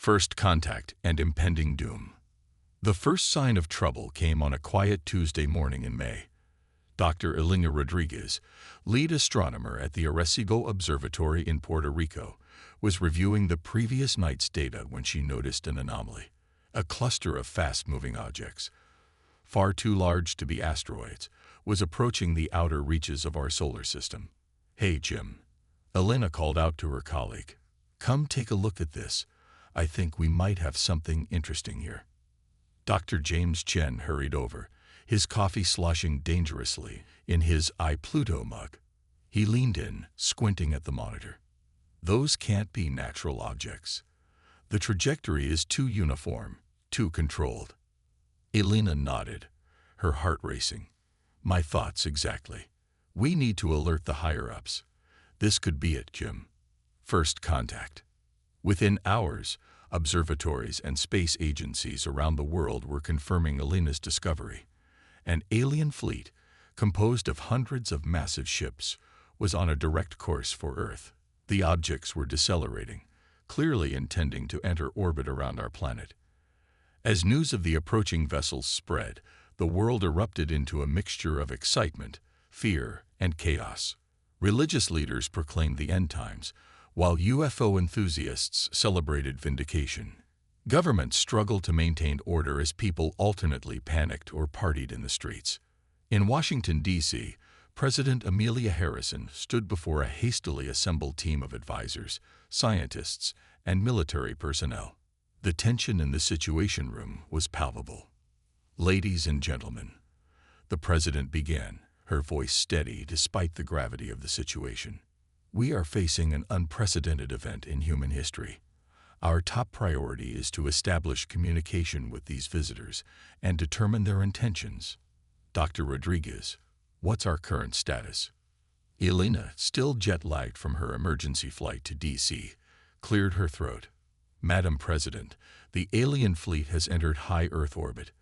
First contact and impending doom. The first sign of trouble came on a quiet Tuesday morning in May. Dr. Elena Rodriguez, lead astronomer at the Arecibo Observatory in Puerto Rico, was reviewing the previous night's data when she noticed an anomaly. A cluster of fast-moving objects, far too large to be asteroids, was approaching the outer reaches of our solar system. "Hey, Jim," Elena called out to her colleague. "Come take a look at this. I think we might have something interesting here." Dr. James Chen hurried over, his coffee sloshing dangerously in his I Pluto mug. He leaned in, squinting at the monitor. "Those can't be natural objects. The trajectory is too uniform, too controlled." Elena nodded, her heart racing. "My thoughts exactly. We need to alert the higher-ups. This could be it, Jim." First contact. Within hours, observatories and space agencies around the world were confirming Elena's discovery. An alien fleet, composed of hundreds of massive ships, was on a direct course for Earth. The objects were decelerating, clearly intending to enter orbit around our planet. As news of the approaching vessels spread, the world erupted into a mixture of excitement, fear, and chaos. Religious leaders proclaimed the end times, while UFO enthusiasts celebrated vindication. Governments struggled to maintain order as people alternately panicked or partied in the streets. In Washington, D.C., President Amelia Harrison stood before a hastily assembled team of advisors, scientists, and military personnel. The tension in the Situation Room was palpable. "Ladies and gentlemen," the president began, her voice steady despite the gravity of the situation. "We are facing an unprecedented event in human history. Our top priority is to establish communication with these visitors and determine their intentions." "Dr. Rodriguez, what's our current status?" Elena, still jet-lagged from her emergency flight to D.C., cleared her throat. "Madam President, the alien fleet has entered high Earth orbit.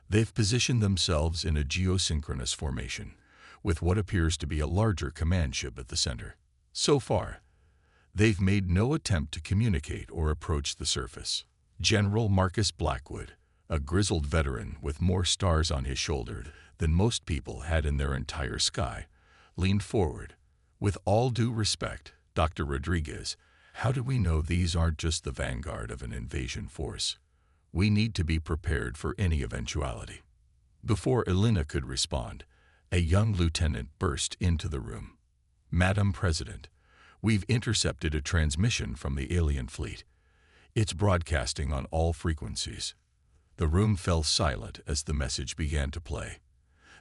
They've positioned themselves in a geosynchronous formation, with what appears to be a larger command ship at the center. So far, they've made no attempt to communicate or approach the surface." General Marcus Blackwood, a grizzled veteran with more stars on his shoulder than most people had in their entire sky, leaned forward. "With all due respect, Dr. Rodriguez, how do we know these aren't just the vanguard of an invasion force? We need to be prepared for any eventuality." Before Elena could respond, a young lieutenant burst into the room. "Madam President, we've intercepted a transmission from the alien fleet. It's broadcasting on all frequencies." The room fell silent as the message began to play.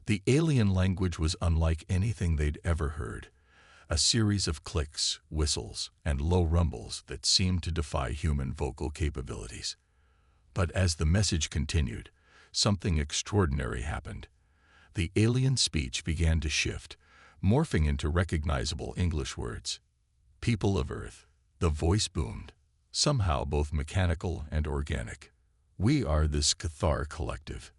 The alien language was unlike anything they'd ever heard, a series of clicks, whistles, and low rumbles that seemed to defy human vocal capabilities. But as the message continued, something extraordinary happened. The alien speech began to shift, morphing into recognizable English words. "People of Earth," the voice boomed, somehow both mechanical and organic. "We are this Cathar collective.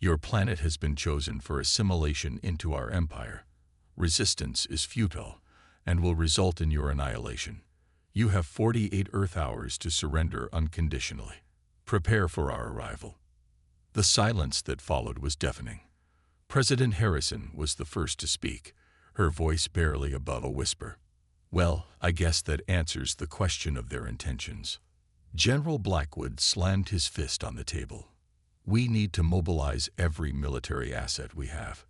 Your planet has been chosen for assimilation into our empire. Resistance is futile and will result in your annihilation. You have 48 Earth hours to surrender unconditionally. Prepare for our arrival." The silence that followed was deafening. President Harrison was the first to speak, her voice barely above a whisper. "Well, I guess that answers the question of their intentions." General Blackwood slammed his fist on the table. "We need to mobilize every military asset we have.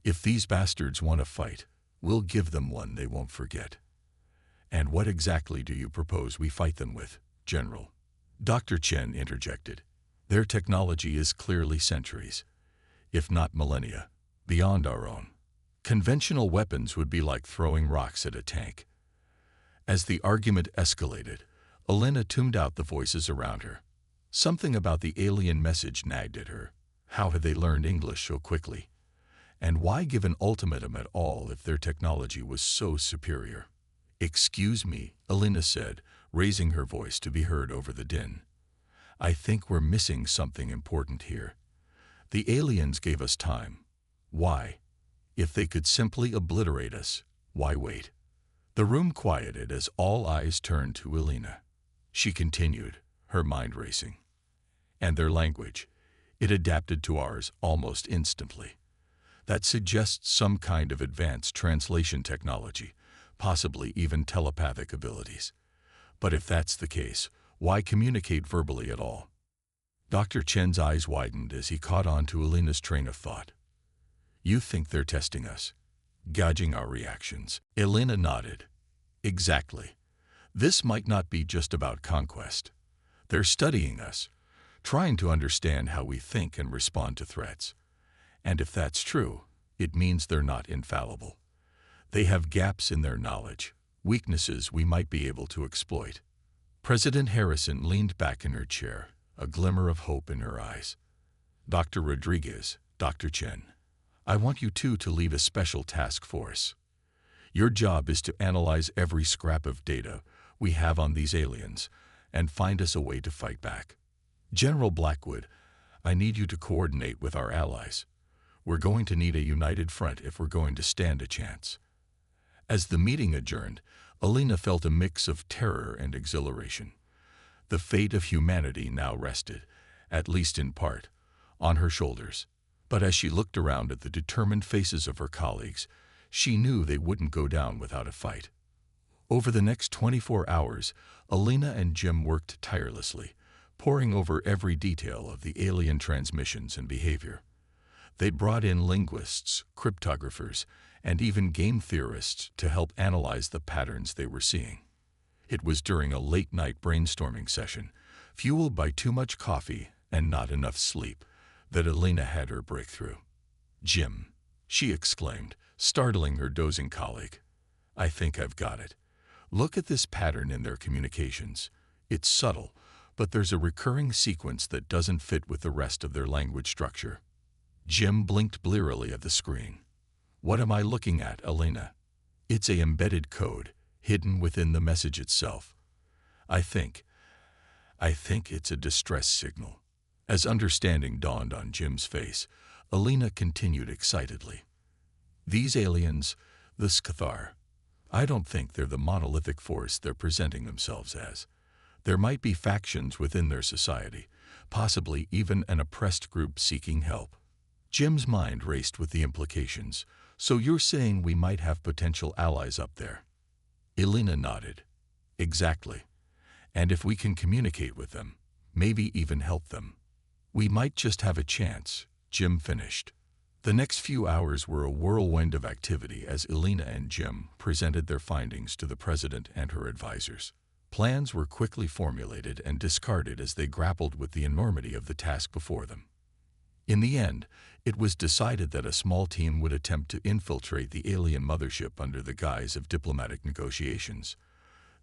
If these bastards want to fight, we'll give them one they won't forget." "And what exactly do you propose we fight them with, General?" Dr. Chen interjected. "Their technology is clearly centuries, if not millennia, beyond our own. Conventional weapons would be like throwing rocks at a tank." As the argument escalated, Elena tuned out the voices around her. Something about the alien message nagged at her. How had they learned English so quickly? And why give an ultimatum at all if their technology was so superior? "Excuse me," Elena said, raising her voice to be heard over the din. "I think we're missing something important here. The aliens gave us time. Why? If they could simply obliterate us, why wait?" The room quieted as all eyes turned to Elena. She continued, her mind racing. And their language, it adapted to ours almost instantly. That suggests some kind of advanced translation technology, possibly even telepathic abilities. But if that's the case, why communicate verbally at all? Dr. Chen's eyes widened as he caught on to Alina's train of thought. You think they're testing us, gauging our reactions? Alina nodded. Exactly. This might not be just about conquest. They're studying us, trying to understand how we think and respond to threats. And if that's true, it means they're not infallible. They have gaps in their knowledge, weaknesses we might be able to exploit. President Harrison leaned back in her chair, a glimmer of hope in her eyes. Dr. Rodriguez, Dr. Chen, I want you two to lead a special task force. Your job is to analyze every scrap of data we have on these aliens and find us a way to fight back. General Blackwood, I need you to coordinate with our allies. We're going to need a united front if we're going to stand a chance. As the meeting adjourned, Alina felt a mix of terror and exhilaration. The fate of humanity now rested, at least in part, on her shoulders. But as she looked around at the determined faces of her colleagues, she knew they wouldn't go down without a fight. Over the next 24 hours, Alina and Jim worked tirelessly, poring over every detail of the alien transmissions and behavior. They brought in linguists, cryptographers, and even game theorists to help analyze the patterns they were seeing. It was during a late-night brainstorming session, fueled by too much coffee and not enough sleep, that Alina had her breakthrough. Jim, she exclaimed, startling her dozing colleague. I think I've got it. Look at this pattern in their communications. It's subtle, but there's a recurring sequence that doesn't fit with the rest of their language structure. Jim blinked blearily at the screen. What am I looking at, Alina? It's an embedded code, hidden within the message itself. I think it's a distress signal. As understanding dawned on Jim's face, Alina continued excitedly. These aliens, the Scathar, I don't think they're the monolithic force they're presenting themselves as. There might be factions within their society, possibly even an oppressed group seeking help. Jim's mind raced with the implications. So you're saying we might have potential allies up there? Alina nodded. Exactly. And if we can communicate with them, maybe even help them, we might just have a chance, Jim finished. The next few hours were a whirlwind of activity as Alina and Jim presented their findings to the president and her advisors. Plans were quickly formulated and discarded as they grappled with the enormity of the task before them. In the end, it was decided that a small team would attempt to infiltrate the alien mothership under the guise of diplomatic negotiations.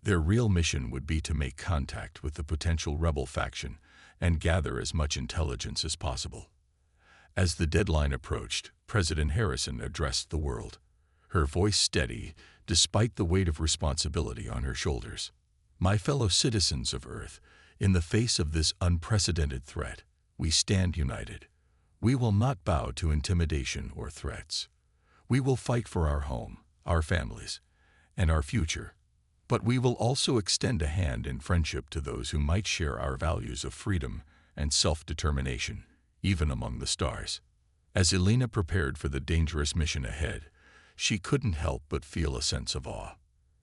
Their real mission would be to make contact with the potential rebel faction and gather as much intelligence as possible. As the deadline approached, President Harrison addressed the world, her voice steady despite the weight of responsibility on her shoulders. My fellow citizens of Earth, in the face of this unprecedented threat, we stand united. We will not bow to intimidation or threats. We will fight for our home, our families, and our future. But we will also extend a hand in friendship to those who might share our values of freedom and self-determination, even among the stars. As Alina prepared for the dangerous mission ahead, she couldn't help but feel a sense of awe.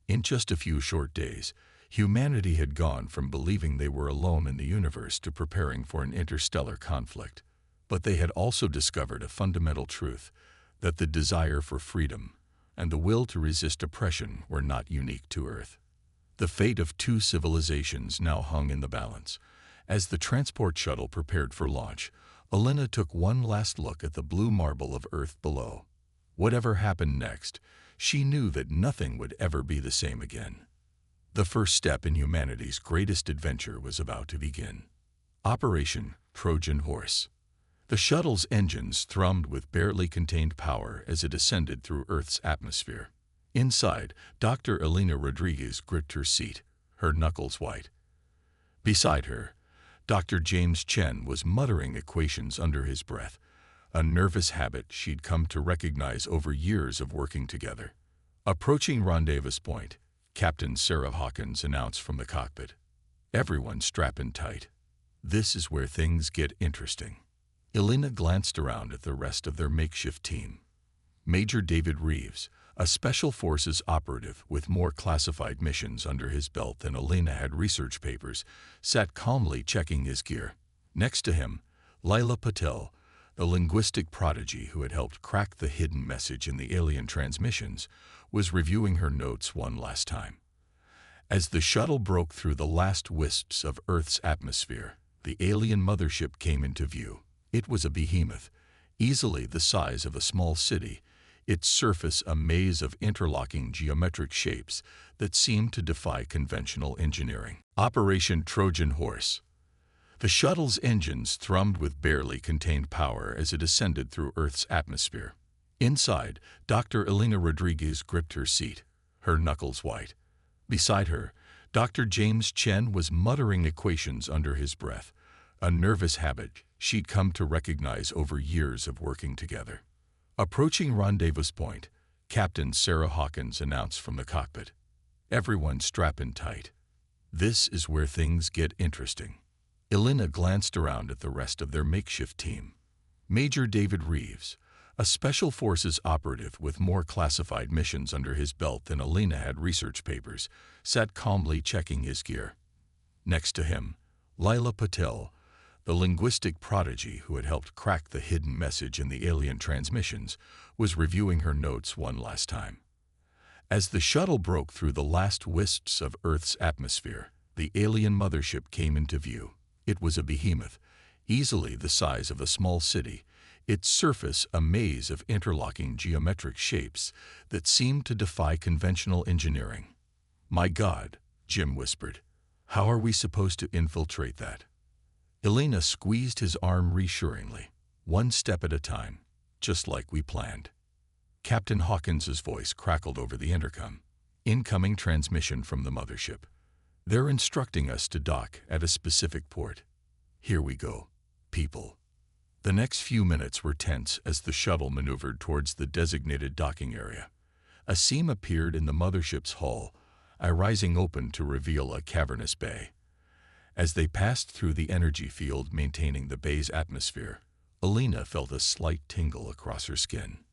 In just a few short days, humanity had gone from believing they were alone in the universe to preparing for an interstellar conflict. But they had also discovered a fundamental truth, that the desire for freedom and the will to resist oppression were not unique to Earth. The fate of two civilizations now hung in the balance. As the transport shuttle prepared for launch, Alina took one last look at the blue marble of Earth below. Whatever happened next, she knew that nothing would ever be the same again. The first step in humanity's greatest adventure was about to begin. Operation Trojan Horse. The shuttle's engines thrummed with barely contained power as it ascended through Earth's atmosphere. Inside, Dr. Alina Rodriguez gripped her seat, her knuckles white. Beside her, Dr. James Chen was muttering equations under his breath, a nervous habit she'd come to recognize over years of working together. Approaching rendezvous point, Captain Sarah Hawkins announced from the cockpit. Everyone strap in tight. This is where things get interesting. Elena glanced around at the rest of their makeshift team. Major David Reeves, a Special Forces operative with more classified missions under his belt than Elena had research papers, sat calmly checking his gear. Next to him, Laila Patel, the linguistic prodigy who had helped crack the hidden message in the alien transmissions, was reviewing her notes one last time. As the shuttle broke through the last wisps of Earth's atmosphere, the alien mothership came into view. It was a behemoth, easily the size of a small city, its surface a maze of interlocking geometric shapes that seemed to defy conventional engineering. Operation Trojan Horse. The shuttle's engines thrummed with barely contained power as it ascended through Earth's atmosphere. Inside, Dr. Elena Rodriguez gripped her seat, her knuckles white. Beside her, Dr. James Chen was muttering equations under his breath, a nervous habit she'd come to recognize over years of working together. Approaching rendezvous point, Captain Sarah Hawkins announced from the cockpit, "Everyone strap in tight. This is where things get interesting." Elena glanced around at the rest of their makeshift team. Major David Reeves, a Special Forces operative with more classified missions under his belt than Elena had research papers, sat calmly checking his gear. Next to him, Laila Patel, the linguistic prodigy who had helped crack the hidden message in the alien transmissions, was reviewing her notes one last time. As the shuttle broke through the last wisps of Earth's atmosphere, the alien mothership came into view. It was a behemoth, easily the size of a small city, its surface a maze of interlocking geometric shapes that seemed to defy conventional engineering. "My God," Jim whispered, "how are we supposed to infiltrate that?" Elena squeezed his arm reassuringly, "One step at a time, just like we planned." Captain Hawkins's voice crackled over the intercom. "Incoming transmission from the mothership. They're instructing us to dock at a specific port. Here we go, people." The next few minutes were tense as the shuttle maneuvered towards the designated docking area. A seam appeared in the mothership's hull, a rising open to reveal a cavernous bay. As they passed through the energy field maintaining the bay's atmosphere, Elena felt a slight tingle across her skin.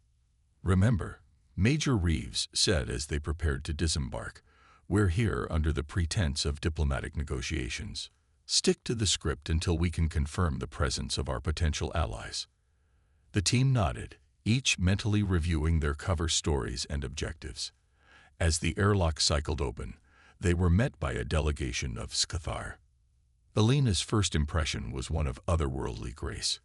"Remember," Major Reeves said as they prepared to disembark, "we're here under the pretense of diplomatic negotiations. Stick to the script until we can confirm the presence of our potential allies." The team nodded, each mentally reviewing their cover stories and objectives. As the airlock cycled open, they were met by a delegation of Scathar. Elena's first impression was one of otherworldly grace.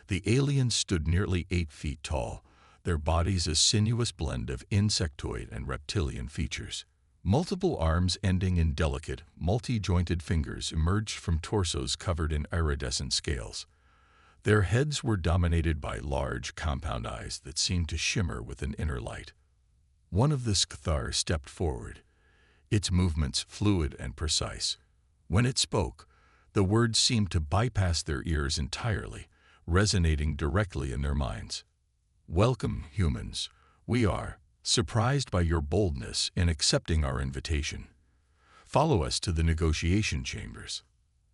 The aliens stood nearly 8 feet tall, their bodies a sinuous blend of insectoid and reptilian features. Multiple arms ending in delicate, multi-jointed fingers emerged from torsos covered in iridescent scales. Their heads were dominated by large, compound eyes that seemed to shimmer with an inner light. One of the Scathar stepped forward, its movements fluid and precise. When it spoke, the words seemed to bypass their ears entirely, resonating directly in their minds. "Welcome, humans. We are surprised by your boldness in accepting our invitation. Follow us to the negotiation chambers."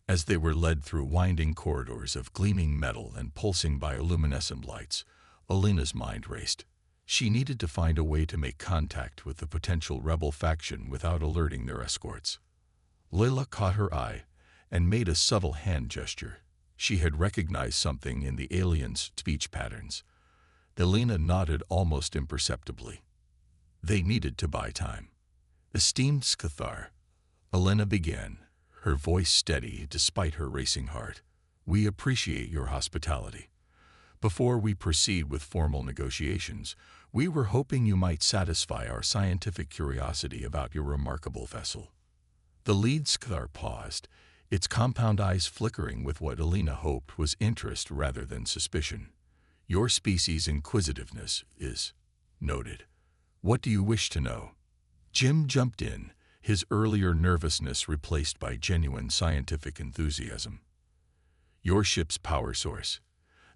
As they were led through winding corridors of gleaming metal and pulsing bioluminescent lights, Elena's mind raced. She needed to find a way to make contact with the potential rebel faction without alerting their escorts. Lila caught her eye and made a subtle hand gesture. She had recognized something in the aliens' speech patterns. Elena nodded almost imperceptibly. They needed to buy time. "Esteemed Scathar," Elena began, her voice steady despite her racing heart, "we appreciate your hospitality. Before we proceed with formal negotiations, we were hoping you might satisfy our scientific curiosity about your remarkable vessel." The lead Scathar paused, its compound eyes flickering with what Elena hoped was interest rather than suspicion. "Your species' inquisitiveness is noted. What do you wish to know?" Jim jumped in, his earlier nervousness replaced by genuine scientific enthusiasm. "Your ship's power source.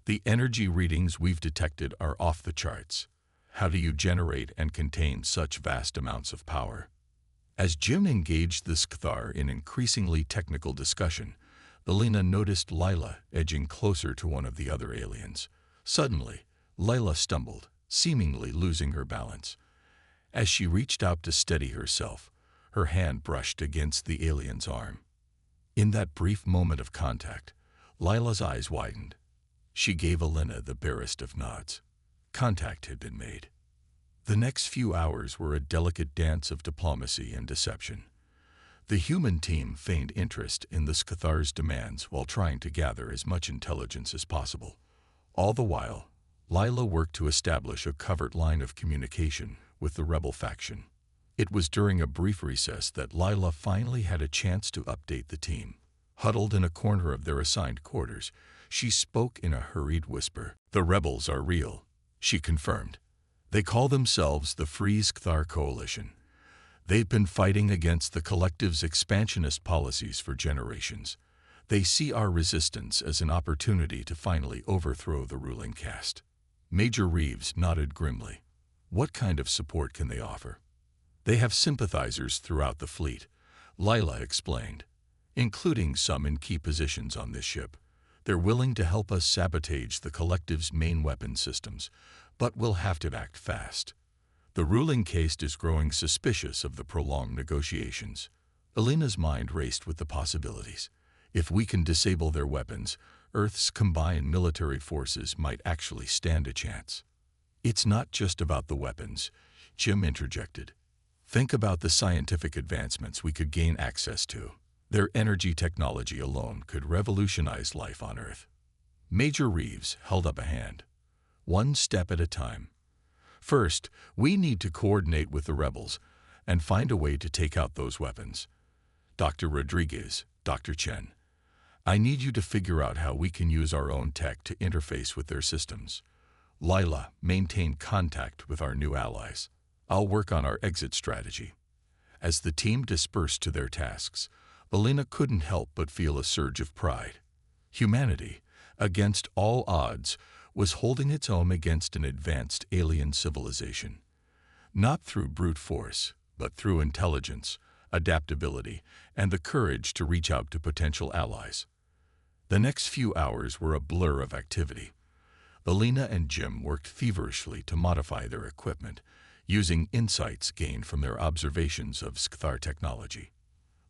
The energy readings we've detected are off the charts. How do you generate and contain such vast amounts of power?" As Jim engaged the Skthar in increasingly technical discussion, Elena noticed Lila edging closer to one of the other aliens. Suddenly, Lila stumbled, seemingly losing her balance. As she reached out to steady herself, her hand brushed against the alien's arm. In that brief moment of contact, Lila's eyes widened. She gave Elena the barest of nods. Contact had been made. The next few hours were a delicate dance of diplomacy and deception. The human team feigned interest in the Skathar's demands while trying to gather as much intelligence as possible. All the while, Lila worked to establish a covert line of communication with the rebel faction. It was during a brief recess that Lila finally had a chance to update the team. Huddled in a corner of their assigned quarters, she spoke in a hurried whisper. "The rebels are real," she confirmed. "They call themselves the Free Skthar Coalition. They've been fighting against the collective's expansionist policies for generations. They see our resistance as an opportunity to finally overthrow the ruling caste." Major Reeves nodded grimly. "What kind of support can they offer?" "They have sympathizers throughout the fleet," Lila explained, "including some in key positions on this ship. They're willing to help us sabotage the collective's main weapon systems, but we'll have to act fast. The ruling caste is growing suspicious of the prolonged negotiations." Elena's mind raced with the possibilities. If we can disable their weapons, Earth's combined military forces might actually stand a chance. "It's not just about the weapons," Jim interjected. "Think about the scientific advancements we could gain access to. Their energy technology alone could revolutionize life on Earth." Major Reeves held up a hand. "One step at a time. First, we need to coordinate with the rebels and find a way to take out those weapons. Dr. Rodriguez, Dr. Chen, I need you to figure out how we can use our own tech to interface with their systems. Lila, maintain contact with our new allies. I'll work on our exit strategy." As the team dispersed to their tasks, Elena couldn't help but feel a surge of pride. Humanity, against all odds, was holding its own against an advanced alien civilization. Not through brute force, but through intelligence, adaptability, and the courage to reach out to potential allies. The next few hours were a blur of activity. Elena and Jim worked feverishly to modify their equipment, using insights gained from their observations of Skthar technology.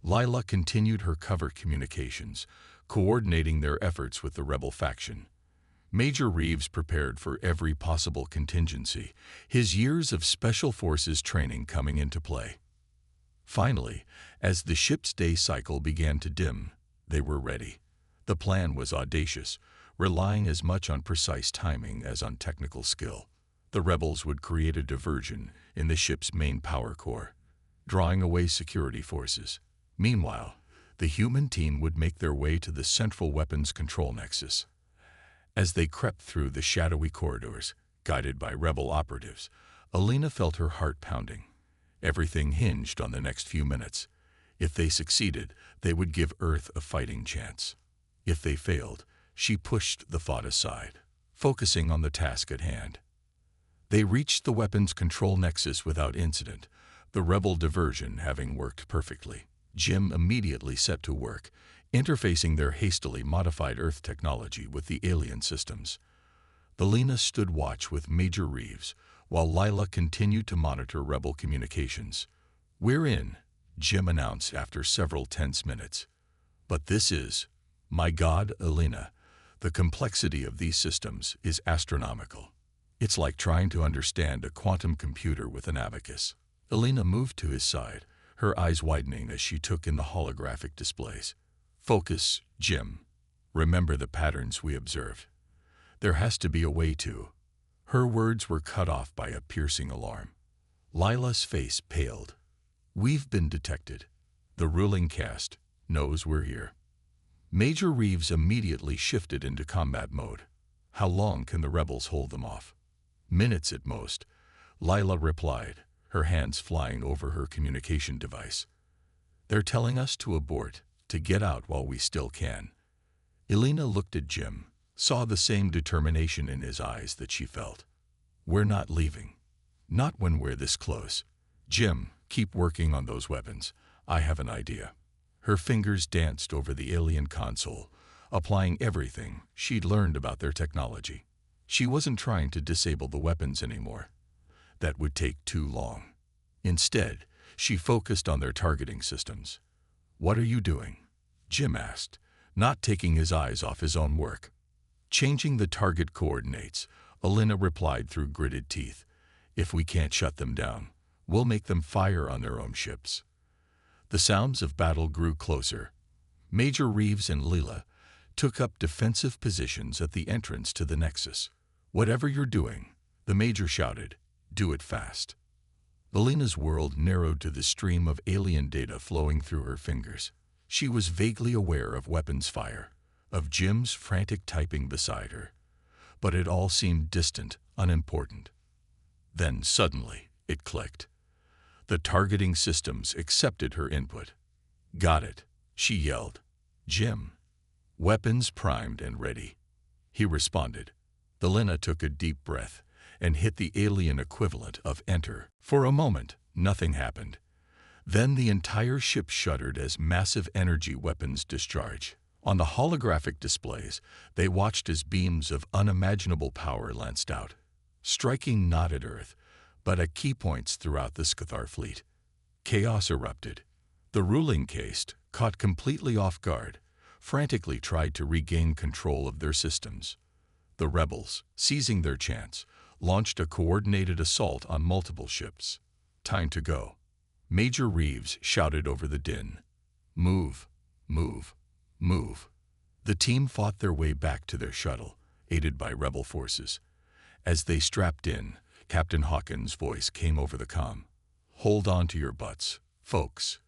Lila continued her covert communications, coordinating their efforts with the rebel faction. Major Reeves prepared for every possible contingency, his years of Special Forces training coming into play. Finally, as the ship's day cycle began to dim, they were ready. The plan was audacious, relying as much on precise timing as on technical skill. The rebels would create a diversion in the ship's main power core, drawing away security forces. Meanwhile, the human team would make their way to the central weapons control nexus. As they crept through the shadowy corridors, guided by rebel operatives, Elena felt her heart pounding. Everything hinged on the next few minutes. If they succeeded, they would give Earth a fighting chance. If they failed, she pushed the thought aside, focusing on the task at hand. They reached the weapons control nexus without incident, the rebel diversion having worked perfectly. Jim immediately set to work, interfacing their hastily modified Earth technology with the alien systems. Elena stood watch with Major Reeves, while Lila continued to monitor rebel communications. "We're in," Jim announced after several tense minutes. "But this is, my God, Elena, the complexity of these systems is astronomical. It's like trying to understand a quantum computer with an abacus." Elena moved to his side, her eyes widening as she took in the holographic displays. "Focus, Jim. Remember the patterns we observed. There has to be a way to—" Her words were cut off by a piercing alarm. Lila's face paled. "We've been detected. The ruling caste knows we're here." Major Reeves immediately shifted into combat mode. "How long can the rebels hold them off?" "Minutes at most," Lila replied, her hands flying over her communication device. "They're telling us to abort, to get out while we still can." Elena looked at Jim, saw the same determination in his eyes that she felt. "We're not leaving. Not when we're this close." "Jim, Keep working on those weapons. I have an idea. Her fingers danced over the alien console, applying everything she'd learned about their technology. She wasn't trying to disable the weapons anymore. That would take too long. Instead, she focused on their targeting systems. "What are you doing?" Jim asked, not taking his eyes off his own work. "Changing the target coordinates," Alina replied through gritted teeth. "If we can't shut them down, we'll make them fire on their own ships." The sounds of battle grew closer. Major Reeves and Leela took up defensive positions at the entrance to the Nexus. "Whatever you're doing," the Major shouted, "do it fast." Alina's world narrowed to the stream of alien data flowing through her fingers. She was vaguely aware of weapons fire, of Jim's frantic typing beside her, but it all seemed distant, unimportant. Then suddenly, it clicked. The targeting systems accepted her input. "Got it," she yelled. "Jim." "Weapons primed and ready," he responded. Alina took a deep breath and hit the alien equivalent of enter. For a moment, nothing happened. Then the entire ship shuddered as massive energy weapons discharged. On the holographic displays, they watched as beams of unimaginable power lanced out, striking not at Earth, but at key points throughout the Scathar fleet. Chaos erupted. The ruling caste, caught completely off guard, frantically tried to regain control of their systems. The rebels, seizing their chance, launched a coordinated assault on multiple ships. "Time to go." Major Reeves shouted over the din. "Move, move, move." The team fought their way back to their shuttle, aided by rebel forces. As they strapped in, Captain Hawkins' voice came over the comm. "Hold on to your butts, folks.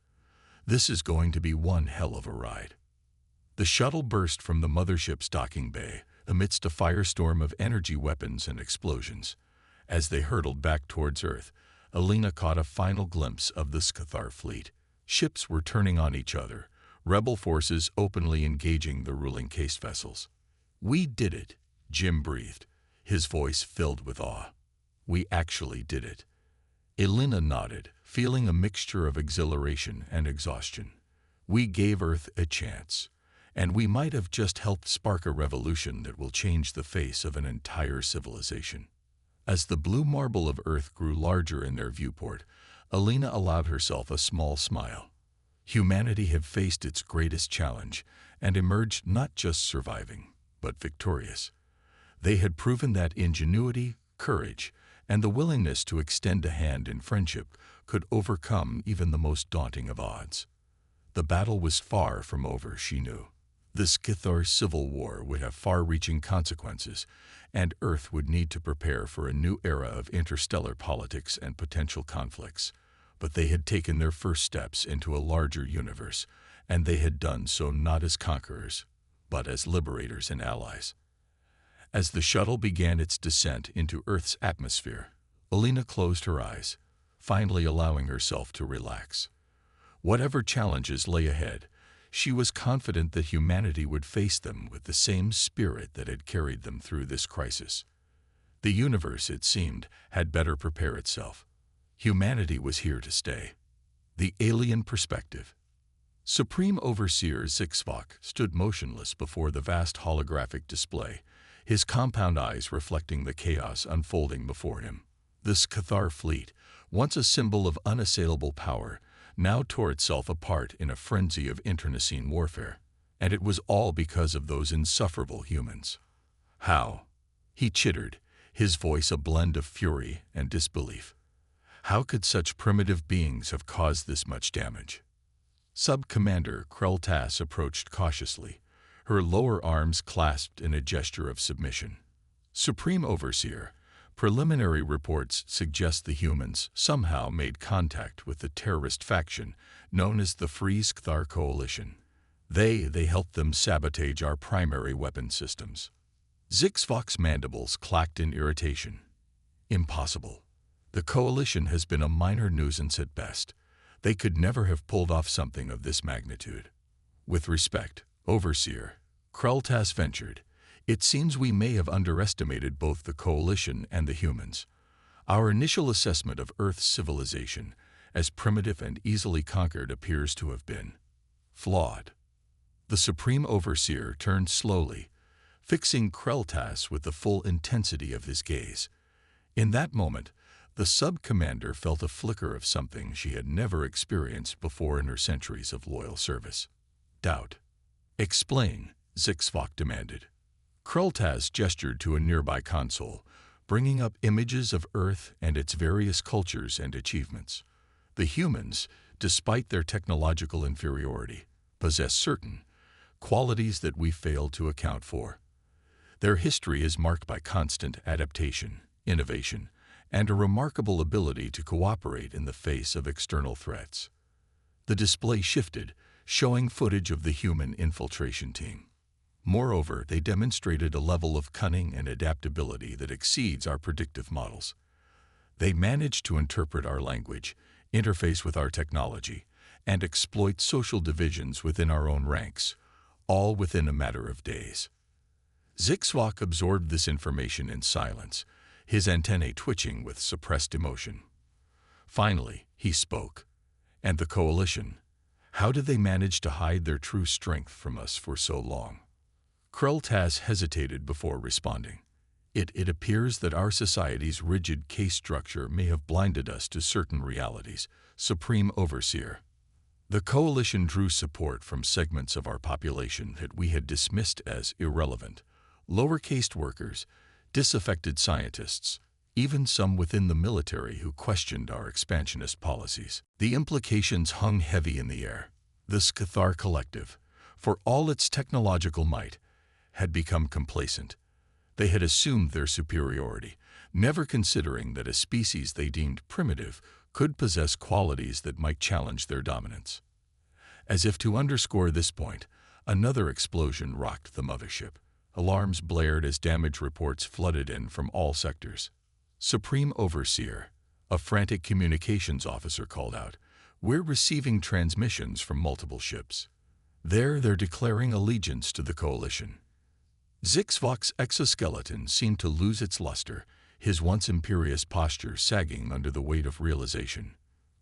This is going to be one hell of a ride." The shuttle burst from the mothership's docking bay amidst a firestorm of energy weapons and explosions. As they hurtled back towards Earth, Alina caught a final glimpse of the Scathar fleet. Ships were turning on each other, rebel forces openly engaging the ruling caste vessels. "We did it," Jim breathed, his voice filled with awe. "We actually did it." Alina nodded, feeling a mixture of exhilaration and exhaustion. "We gave Earth a chance, and we might have just helped spark a revolution that will change the face of an entire civilization." As the blue marble of Earth grew larger in their viewport, Alina allowed herself a small smile. Humanity had faced its greatest challenge and emerged not just surviving, but victorious. They had proven that ingenuity, courage, and the willingness to extend a hand in friendship could overcome even the most daunting of odds. The battle was far from over, she knew. The Scathar civil war would have far-reaching consequences, and Earth would need to prepare for a new era of interstellar politics and potential conflicts. But they had taken their first steps into a larger universe, and they had done so not as conquerors, but as liberators and allies. As the shuttle began its descent into Earth's atmosphere, Alina closed her eyes, finally allowing herself to relax. Whatever challenges lay ahead, she was confident that humanity would face them with the same spirit that had carried them through this crisis. The universe, it seemed, had better prepare itself. Humanity was here to stay. The alien perspective. Supreme Overseer Zixvok stood motionless before the vast holographic display, his compound eyes reflecting the chaos unfolding before him. The Scathar fleet, once a symbol of unassailable power, now tore itself apart in a frenzy of internecine warfare. And it was all because of those insufferable humans. How? He chittered, his voice a blend of fury and disbelief. How could such primitive beings have caused this much damage? Sub-Commander Kreltas approached cautiously, her lower arms clasped in a gesture of submission. "Supreme Overseer, preliminary reports suggest the humans somehow made contact with the terrorist faction known as the Free Scathar Coalition. They helped them sabotage our primary weapon systems." Zixvok's mandibles clacked in irritation. "Impossible. The Coalition has been a minor nuisance at best. They could never have pulled off something of this magnitude." "With respect, Overseer," Kreltas ventured, "it seems we may have underestimated both the Coalition and the humans. Our initial assessment of Earth's civilization as primitive and easily conquered appears to have been, flawed. The Supreme Overseer turned slowly, fixing Kreltas with the full intensity of his gaze. In that moment, the sub-commander felt a flicker of something she had never experienced before in her centuries of loyal service. Doubt. "Explain," Zixvok demanded. Kreltas gestured to a nearby console, bringing up images of Earth and its various cultures and achievements. The humans, despite their technological inferiority, possess certain qualities that we fail to account for. Their history is marked by constant adaptation, innovation, and a remarkable ability to cooperate in the face of external threats. The display shifted, showing footage of the human infiltration team. Moreover, they demonstrated a level of cunning and adaptability that exceeds our predictive models. They managed to interpret our language, interface with our technology, and exploit social divisions within our own ranks, all within a matter of days. Zixvok absorbed this information in silence, his antennae twitching with suppressed emotion. Finally, he spoke. "And the Coalition? How did they manage to hide their true strength from us for so long?" Kreltas hesitated before responding. It appears that our society's rigid case structure may have blinded us to certain realities, Supreme Overseer. The Coalition drew support from segments of our population that we had dismissed as irrelevant: lower-caste workers, disaffected scientists, even some within the military who questioned our expansionist policies. The implications hung heavy in the air. The Scathar Collective, for all its technological might, had become complacent. They had assumed their superiority, never considering that a species they deemed primitive could possess qualities that might challenge their dominance. As if to underscore this point, another explosion rocked the mothership. Alarms blared as damage reports flooded in from all sectors. "Supreme Overseer," a frantic communications officer called out, "we're receiving transmissions from multiple ships. They're declaring allegiance to the Coalition." Zixvok's exoskeleton seemed to lose its luster, his once imperious posture sagging under the weight of realization.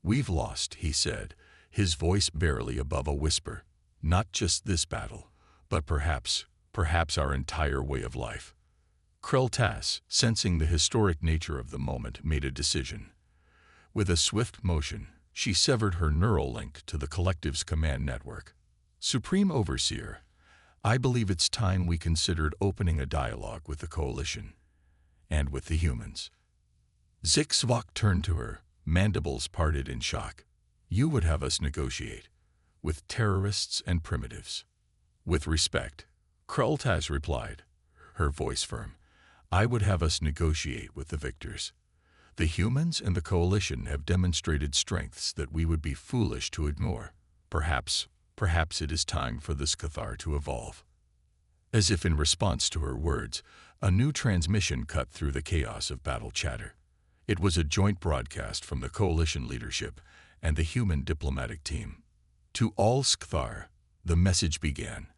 "We've lost," he said, his voice barely above a whisper. "Not just this battle, but perhaps our entire way of life." Kreltas, sensing the historic nature of the moment, made a decision. With a swift motion, she severed her neural link to the collective's command network. "Supreme Overseer, I believe it's time we considered opening a dialogue with the Coalition, and with the humans." Zixvok turned to her, mandibles parted in shock. "You would have us negotiate with terrorists and primitives?" "With respect," Kreltas replied, her voice firm. "I would have us negotiate with the victors. The humans and the Coalition have demonstrated strengths that we would be foolish to ignore. Perhaps it is time for the Scathar to evolve." As if in response to her words, a new transmission cut through the chaos of battle chatter. It was a joint broadcast from the Coalition leadership and the human diplomatic team. "To all Scathar," the message began,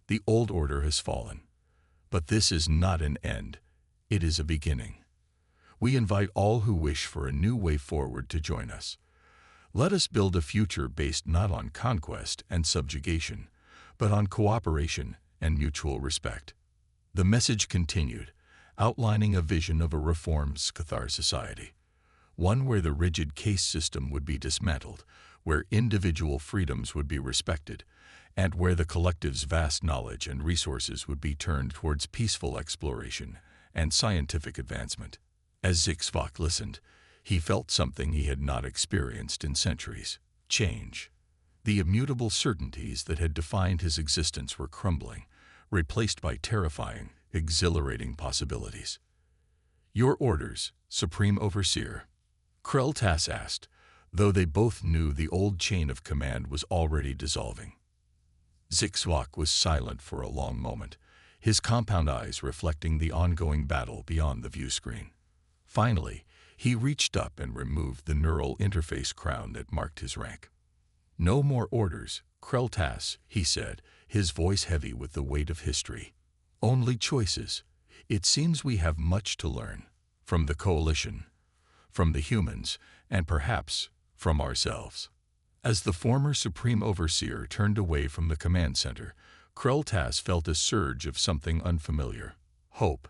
"the old order has fallen. But this is not an end. It is a beginning. We invite all who wish for a new way forward to join us. Let us build a future based not on conquest and subjugation, but on cooperation and mutual respect." The message continued, outlining a vision of a reformed Scathar society, one where the rigid caste system would be dismantled, where individual freedoms would be respected, and where the collective's vast knowledge and resources would be turned towards peaceful exploration and scientific advancement. As Zixvok listened, he felt something he had not experienced in centuries: change. The immutable certainties that had defined his existence were crumbling, replaced by terrifying, exhilarating possibilities. "Your orders, Supreme Overseer?" Kreltas asked, though they both knew the old chain of command was already dissolving. Zixvok was silent for a long moment, his compound eyes reflecting the ongoing battle beyond the view screen. Finally, he reached up and removed the neural interface crown that marked his rank. "No more orders, Kreltas," he said, his voice heavy with the weight of history. "Only choices. It seems we have much to learn. From the Coalition, from the humans, and perhaps from ourselves. As the former Supreme Overseer turned away from the command center, Kreltas felt a surge of something unfamiliar: hope.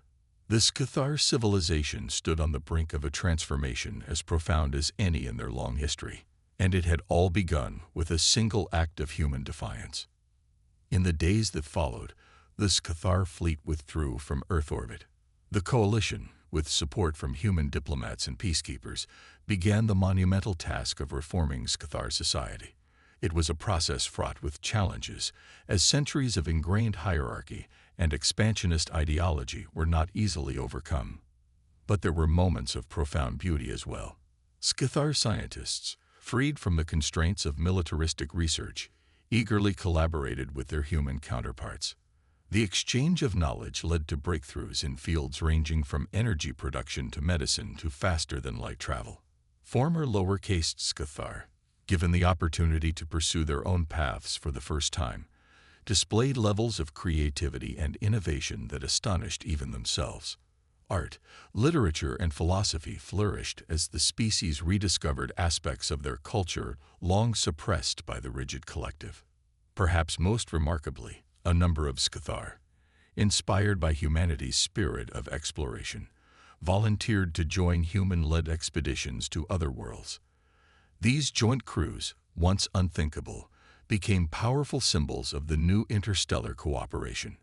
This Cathar civilization stood on the brink of a transformation as profound as any in their long history, and it had all begun with a single act of human defiance. In the days that followed, the Cathar fleet withdrew from Earth orbit. The coalition, with support from human diplomats and peacekeepers, began the monumental task of reforming Cathar society. It was a process fraught with challenges, as centuries of ingrained hierarchy and expansionist ideology were not easily overcome. But there were moments of profound beauty as well. Cathar scientists, freed from the constraints of militaristic research, eagerly collaborated with their human counterparts. The exchange of knowledge led to breakthroughs in fields ranging from energy production to medicine to faster-than-light travel. Former lower-caste Cathar, given the opportunity to pursue their own paths for the first time, displayed levels of creativity and innovation that astonished even themselves. Art, literature, and philosophy flourished as the species rediscovered aspects of their culture long suppressed by the rigid collective. Perhaps most remarkably, a number of Cathar, inspired by humanity's spirit of exploration, volunteered to join human-led expeditions to other worlds. These joint crews, once unthinkable, became powerful symbols of the new interstellar cooperation.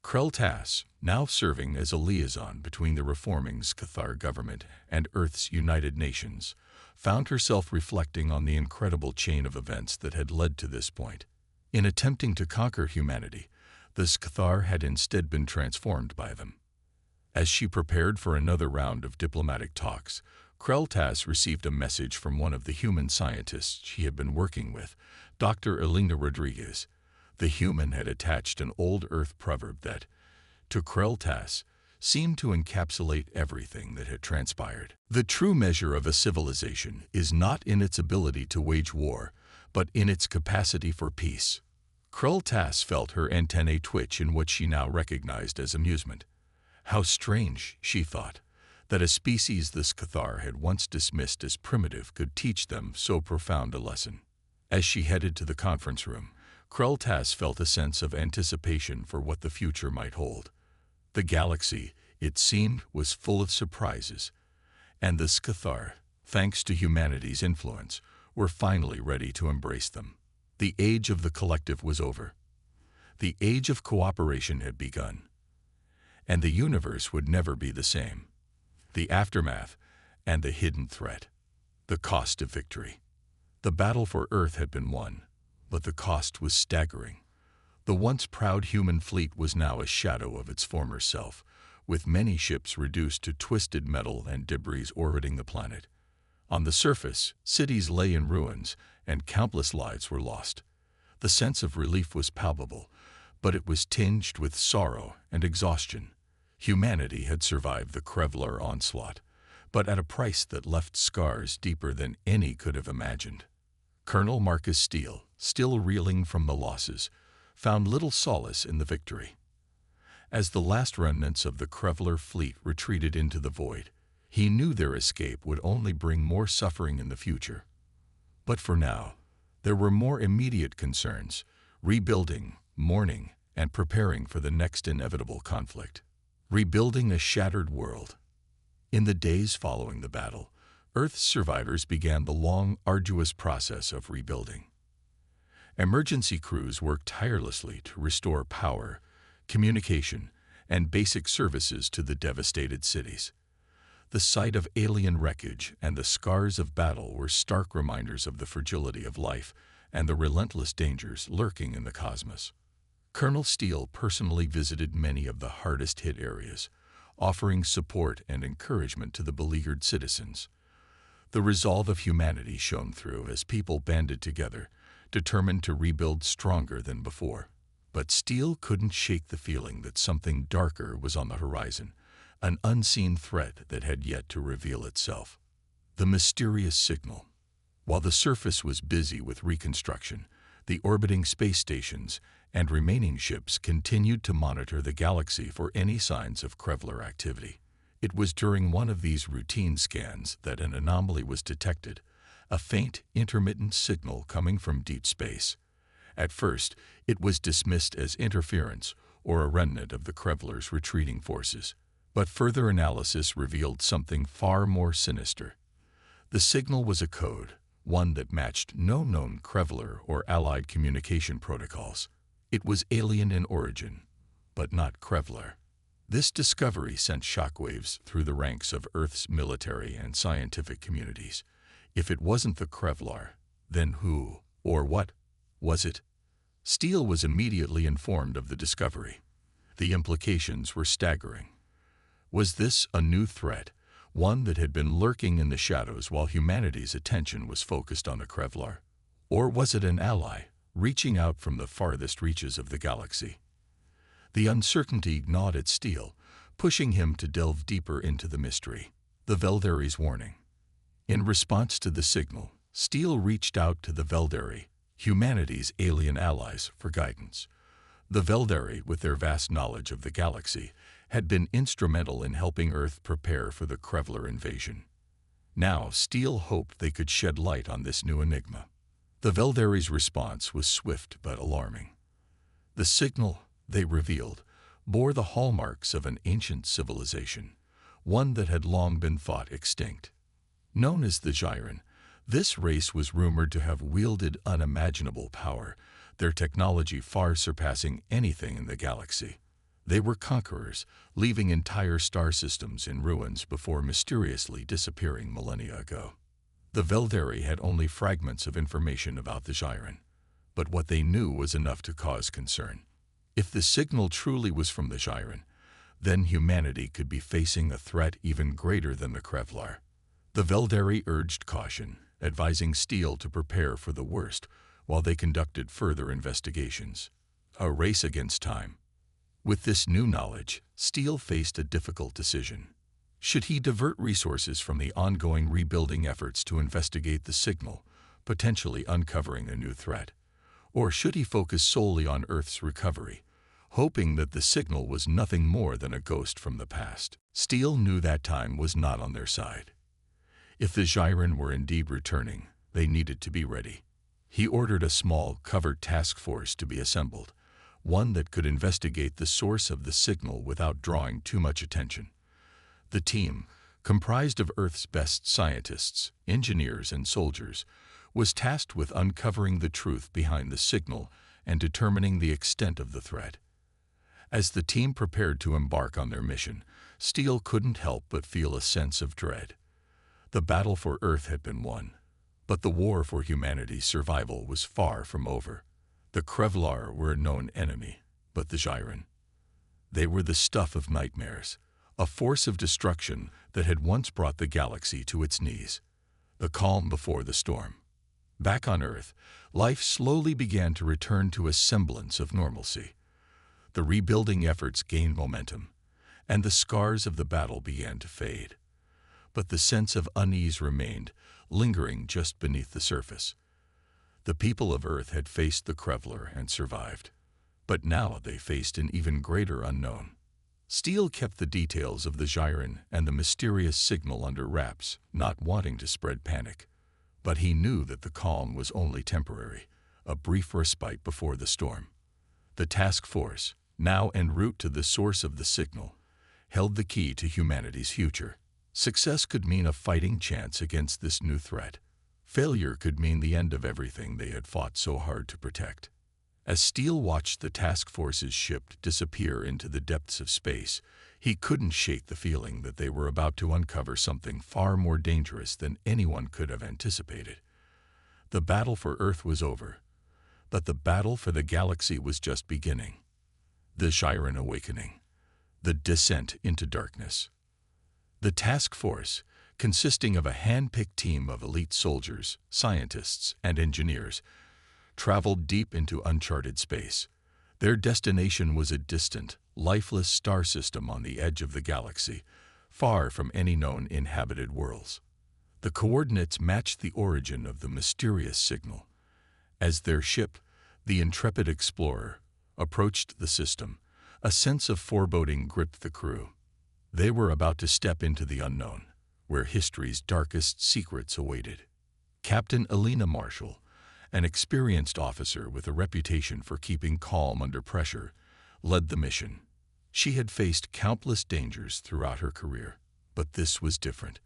Kreltas, now serving as a liaison between the reforming Cathar government and Earth's United Nations, found herself reflecting on the incredible chain of events that had led to this point. In attempting to conquer humanity, the Cathar had instead been transformed by them. As she prepared for another round of diplomatic talks, Kreltas received a message from one of the human scientists she had been working with, Dr. Elena Rodriguez. The human had attached an old Earth proverb that, to Kreltas, seemed to encapsulate everything that had transpired. The true measure of a civilization is not in its ability to wage war, but in its capacity for peace. Kreltas felt her antennae twitch in what she now recognized as amusement. How strange, she thought, that a species this Cathar had once dismissed as primitive could teach them so profound a lesson. As she headed to the conference room, Kreltas felt a sense of anticipation for what the future might hold. The galaxy, it seemed, was full of surprises, and the Cathar, thanks to humanity's influence, were finally ready to embrace them. The age of the collective was over. The age of cooperation had begun, and the universe would never be the same. The aftermath and the hidden threat. The cost of victory. The battle for Earth had been won, but the cost was staggering. The once proud human fleet was now a shadow of its former self, with many ships reduced to twisted metal and debris orbiting the planet. On the surface, cities lay in ruins, and countless lives were lost. The sense of relief was palpable, but it was tinged with sorrow and exhaustion. Humanity had survived the Krevlar onslaught, but at a price that left scars deeper than any could have imagined. Colonel Marcus Steele, still reeling from the losses, found little solace in the victory. As the last remnants of the Krevlar fleet retreated into the void, he knew their escape would only bring more suffering in the future. But for now, there were more immediate concerns: rebuilding, mourning, and preparing for the next inevitable conflict. Rebuilding a shattered world. In the days following the battle, Earth's survivors began the long, arduous process of rebuilding. Emergency crews worked tirelessly to restore power, communication, and basic services to the devastated cities. The sight of alien wreckage and the scars of battle were stark reminders of the fragility of life and the relentless dangers lurking in the cosmos. Colonel Steele personally visited many of the hardest-hit areas, offering support and encouragement to the beleaguered citizens. The resolve of humanity shone through as people banded together, determined to rebuild stronger than before. But Steele couldn't shake the feeling that something darker was on the horizon, an unseen threat that had yet to reveal itself. The mysterious signal. While the surface was busy with reconstruction, the orbiting space stations and remaining ships continued to monitor the galaxy for any signs of Krevlar activity. It was during one of these routine scans that an anomaly was detected, a faint, intermittent signal coming from deep space. At first, it was dismissed as interference or a remnant of the Krevler's retreating forces. But further analysis revealed something far more sinister. The signal was a code, one that matched no known Krevler or allied communication protocols. It was alien in origin, but not Krevler. This discovery sent shockwaves through the ranks of Earth's military and scientific communities. If it wasn't the Krevlar, then who, or what, was it? Steele was immediately informed of the discovery. The implications were staggering. Was this a new threat, one that had been lurking in the shadows while humanity's attention was focused on the Krevlar? Or was it an ally, reaching out from the farthest reaches of the galaxy? The uncertainty gnawed at Steele, pushing him to delve deeper into the mystery. The Veldari's warning. In response to the signal, Steele reached out to the Veldari, humanity's alien allies, for guidance. The Veldari, with their vast knowledge of the galaxy, had been instrumental in helping Earth prepare for the Krevler invasion. Now, Steele hoped they could shed light on this new enigma. The Veldari's response was swift but alarming. The signal, they revealed, bore the hallmarks of an ancient civilization, one that had long been thought extinct. Known as the Gyran, this race was rumored to have wielded unimaginable power, their technology far surpassing anything in the galaxy. They were conquerors, leaving entire star systems in ruins before mysteriously disappearing millennia ago. The Veldari had only fragments of information about the Gyran, but what they knew was enough to cause concern. If the signal truly was from the Gyran, then humanity could be facing a threat even greater than the Krevlar. The Veldari urged caution, advising Steele to prepare for the worst while they conducted further investigations. A race against time. With this new knowledge, Steele faced a difficult decision. Should he divert resources from the ongoing rebuilding efforts to investigate the signal, potentially uncovering a new threat? Or should he focus solely on Earth's recovery, hoping that the signal was nothing more than a ghost from the past? Steele knew that time was not on their side. If the Gyran were indeed returning, they needed to be ready. He ordered a small, covert task force to be assembled, one that could investigate the source of the signal without drawing too much attention. The team, comprised of Earth's best scientists, engineers, and soldiers, was tasked with uncovering the truth behind the signal and determining the extent of the threat. As the team prepared to embark on their mission, Steele couldn't help but feel a sense of dread. The battle for Earth had been won, but the war for humanity's survival was far from over. The Krevlar were a known enemy, but the Gyran, they were the stuff of nightmares, a force of destruction that had once brought the galaxy to its knees. The calm before the storm. Back on Earth, life slowly began to return to a semblance of normalcy. The rebuilding efforts gained momentum, and the scars of the battle began to fade. But the sense of unease remained, lingering just beneath the surface. The people of Earth had faced the Krevlar and survived, but now they faced an even greater unknown. Steele kept the details of the Gyran and the mysterious signal under wraps, not wanting to spread panic. But he knew that the calm was only temporary, a brief respite before the storm. The task force, now en route to the source of the signal, held the key to humanity's future. Success could mean a fighting chance against this new threat. Failure could mean the end of everything they had fought so hard to protect. As Steele watched the task force's ship disappear into the depths of space, he couldn't shake the feeling that they were about to uncover something far more dangerous than anyone could have anticipated. The battle for Earth was over, but the battle for the galaxy was just beginning. The Gyran awakening. The descent into darkness. The task force, consisting of a hand-picked team of elite soldiers, scientists, and engineers, traveled deep into uncharted space. Their destination was a distant, lifeless star system on the edge of the galaxy, far from any known inhabited worlds. The coordinates matched the origin of the mysterious signal. As their ship, the intrepid explorer, approached the system, a sense of foreboding gripped the crew. They were about to step into the unknown, where history's darkest secrets awaited. Captain Elena Marshall, an experienced officer with a reputation for keeping calm under pressure, led the mission. She had faced countless dangers throughout her career, but this was different.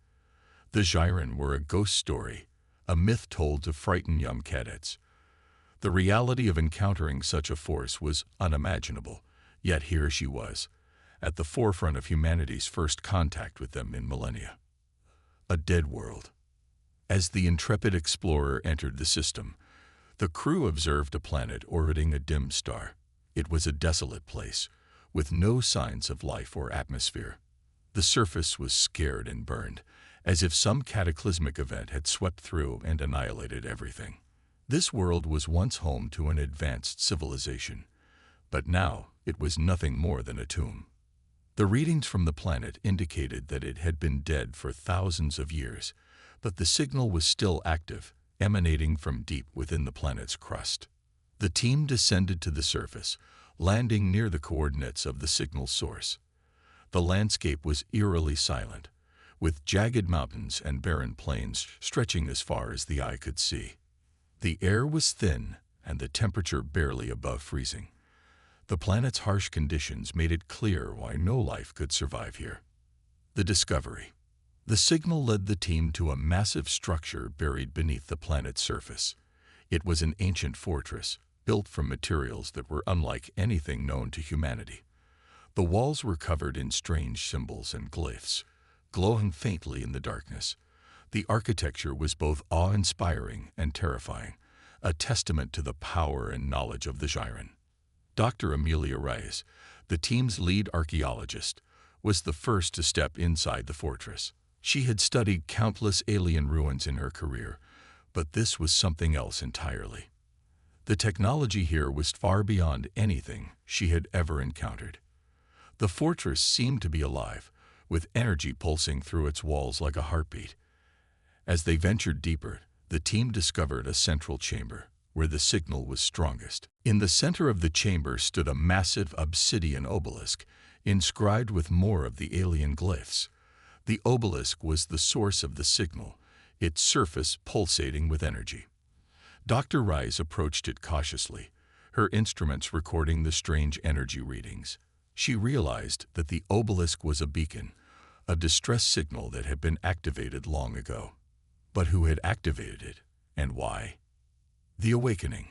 The Zyren were a ghost story, a myth told to frighten young cadets. The reality of encountering such a force was unimaginable, yet here she was, at the forefront of humanity's first contact with them in millennia. A dead world. As the intrepid explorer entered the system, the crew observed a planet orbiting a dim star. It was a desolate place, with no signs of life or atmosphere. The surface was scarred and burned, as if some cataclysmic event had swept through and annihilated everything. This world was once home to an advanced civilization, but now it was nothing more than a tomb. The readings from the planet indicated that it had been dead for thousands of years, but the signal was still active, emanating from deep within the planet's crust. The team descended to the surface, landing near the coordinates of the signal source. The landscape was eerily silent, with jagged mountains and barren plains stretching as far as the eye could see. The air was thin and the temperature barely above freezing. The planet's harsh conditions made it clear why no life could survive here. The discovery. The signal led the team to a massive structure buried beneath the planet's surface. It was an ancient fortress, built from materials that were unlike anything known to humanity. The walls were covered in strange symbols and glyphs, glowing faintly in the darkness. The architecture was both awe-inspiring and terrifying, a testament to the power and knowledge of the Zyren. Dr. Amelia Reyes, the team's lead archaeologist, was the first to step inside the fortress. She had studied countless alien ruins in her career, but this was something else entirely. The technology here was far beyond anything she had ever encountered. The fortress seemed to be alive, with energy pulsing through its walls like a heartbeat. As they ventured deeper, the team discovered a central chamber, where the signal was strongest. In the center of the chamber stood a massive obsidian obelisk, inscribed with more of the alien glyphs. The obelisk was the source of the signal, its surface pulsating with energy. Dr. Rice approached it cautiously, her instruments recording the strange energy readings. She realized that the obelisk was a beacon, a distress signal that had been activated long ago. But who had activated it, and why? The awakening.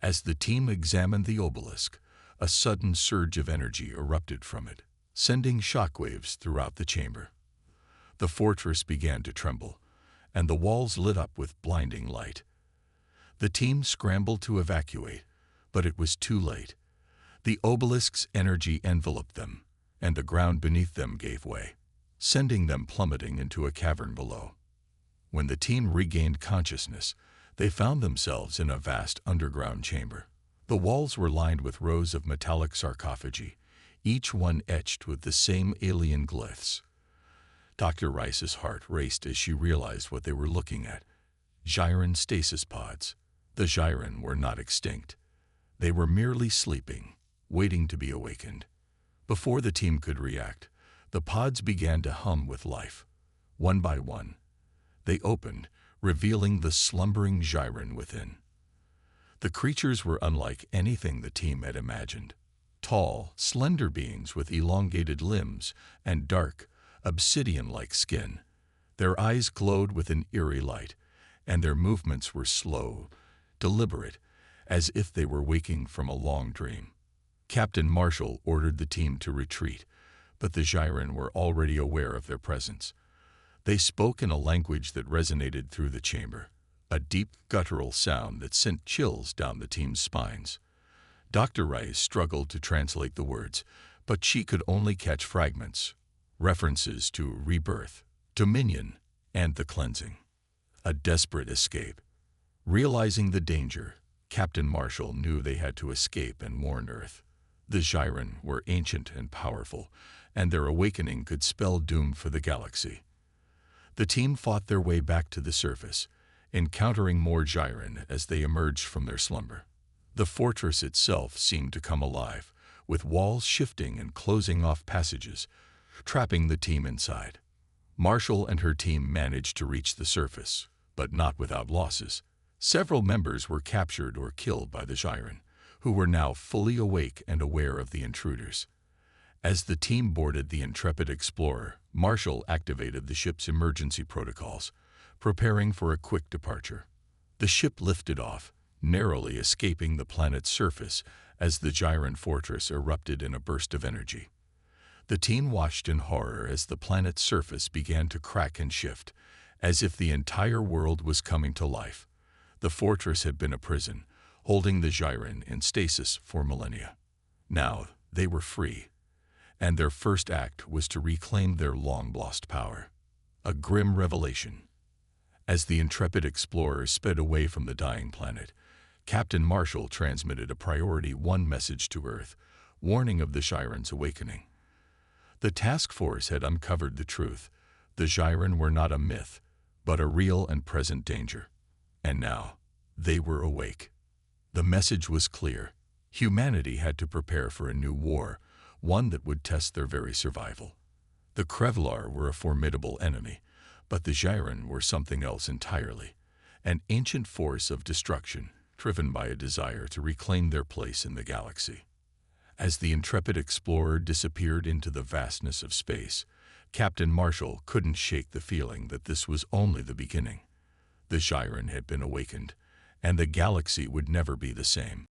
As the team examined the obelisk, a sudden surge of energy erupted from it, sending shockwaves throughout the chamber. The fortress began to tremble, and the walls lit up with blinding light. The team scrambled to evacuate, but it was too late. The obelisk's energy enveloped them, and the ground beneath them gave way, sending them plummeting into a cavern below. When the team regained consciousness, they found themselves in a vast underground chamber. The walls were lined with rows of metallic sarcophagi, each one etched with the same alien glyphs. Dr. Rice's heart raced as she realized what they were looking at. Zyren stasis pods. The Zyren were not extinct. They were merely sleeping, waiting to be awakened. Before the team could react, the pods began to hum with life. One by one, they opened, revealing the slumbering Zyren within. The creatures were unlike anything the team had imagined. Tall, slender beings with elongated limbs and dark, obsidian-like skin. Their eyes glowed with an eerie light, and their movements were slow, deliberate, as if they were waking from a long dream. Captain Marshall ordered the team to retreat, but the Zyren were already aware of their presence. They spoke in a language that resonated through the chamber, a deep, guttural sound that sent chills down the team's spines. Dr. Rice struggled to translate the words, but she could only catch fragments, references to rebirth, dominion, and the cleansing. A desperate escape. Realizing the danger, Captain Marshall knew they had to escape and warn Earth. The Zyren were ancient and powerful, and their awakening could spell doom for the galaxy. The team fought their way back to the surface, encountering more Zyren as they emerged from their slumber. The fortress itself seemed to come alive, with walls shifting and closing off passages, trapping the team inside. Marshall and her team managed to reach the surface, but not without losses. Several members were captured or killed by the Gyran, who were now fully awake and aware of the intruders. As the team boarded the intrepid explorer, Marshall activated the ship's emergency protocols, preparing for a quick departure. The ship lifted off, narrowly escaping the planet's surface as the Gyran fortress erupted in a burst of energy. The team watched in horror as the planet's surface began to crack and shift, as if the entire world was coming to life. The fortress had been a prison, holding the Gyran in stasis for millennia. Now they were free, and their first act was to reclaim their long-lost power. A grim revelation. As the intrepid explorer sped away from the dying planet, Captain Marshall transmitted a Priority 1 message to Earth, warning of the Gyran's awakening. The task force had uncovered the truth. The Gyran were not a myth, but a real and present danger. And now, they were awake. The message was clear. Humanity had to prepare for a new war, one that would test their very survival. The Kevlar were a formidable enemy, but the Gyran were something else entirely, an ancient force of destruction, driven by a desire to reclaim their place in the galaxy. As the intrepid explorer disappeared into the vastness of space, Captain Marshall couldn't shake the feeling that this was only the beginning. The Gyran had been awakened, and the galaxy would never be the same.